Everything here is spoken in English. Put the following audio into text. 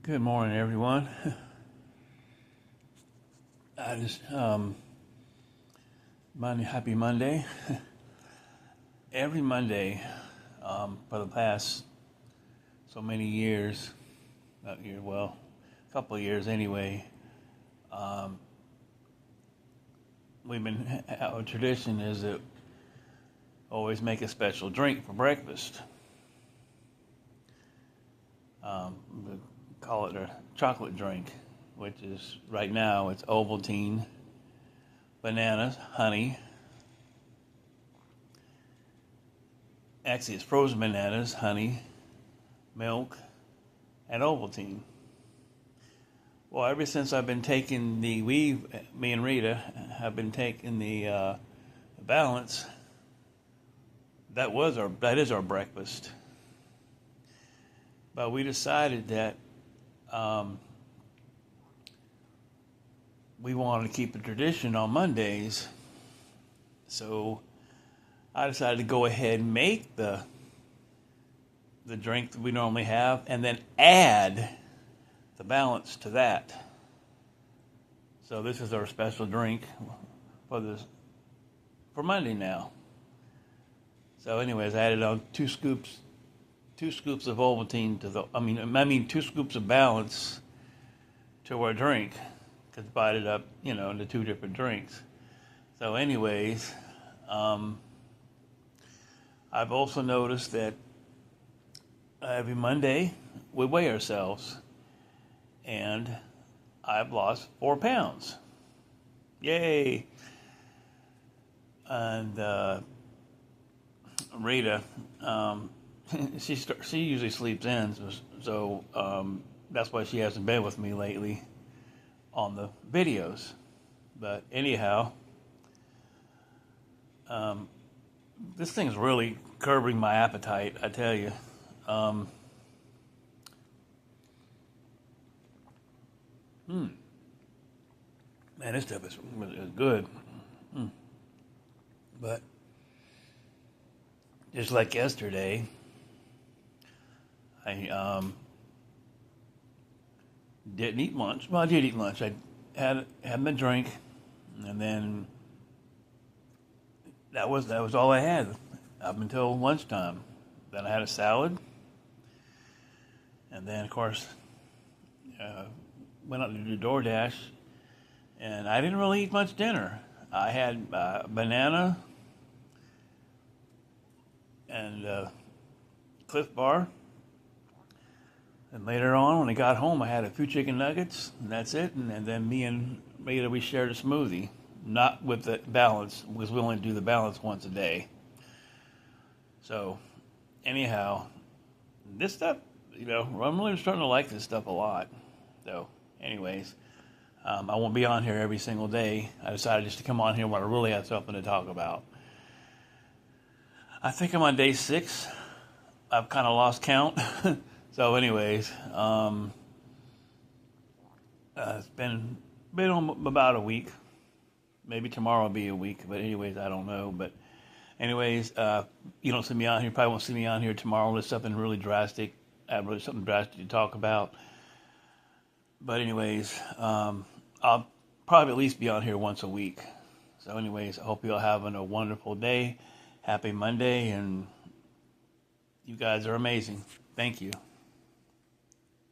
Good morning, everyone. Happy Monday. Every Monday, for the past so many years, a couple of years anyway, our tradition is to always make a special drink for breakfast. We call it a chocolate drink, which is right now it's Ovaltine, bananas, honey. Actually, it's frozen bananas, honey, milk, and Ovaltine. Well, ever since I've been taking me and Rita have been taking the balance. That is our breakfast. But we decided that we wanted to keep a tradition on Mondays, so I decided to go ahead and make the drink that we normally have, and then add the balance to that. So this is our special drink for Monday now. So, anyways, I added on two scoops of Ovaltine to 2 scoops of balance to our drink, divided up, into 2 different drinks. So, anyways, I've also noticed that every Monday we weigh ourselves, and I've lost 4 pounds. Yay! And Rita, she usually sleeps in, so that's why she hasn't been with me lately on the videos. But anyhow, this thing's really curbing my appetite, I tell you. Man, this stuff is good. But just like yesterday, I didn't eat lunch. Well, I did eat lunch. I had my drink, and then that was all I had up until lunchtime. Then I had a salad, and then of course went out to do DoorDash, and I didn't really eat much dinner. I had banana and Cliff Bar. And later on, when I got home, I had a few chicken nuggets, and that's it. And then me and Rita, we shared a smoothie. Not with the balance, because we only do the balance once a day. So, anyhow, this stuff, I'm really starting to like this stuff a lot. So, anyways, I won't be on here every single day. I decided just to come on here when I really have something to talk about. I think I'm on day 6. I've kind of lost count. So, anyways, it's been on about a week. Maybe tomorrow will be a week, but anyways, I don't know. But anyways, you don't see me on here. Probably won't see me on here tomorrow unless something really drastic. I have something drastic to talk about. But anyways, I'll probably at least be on here once a week. So anyways, I hope you're all having a wonderful day. Happy Monday, and you guys are amazing. Thank you.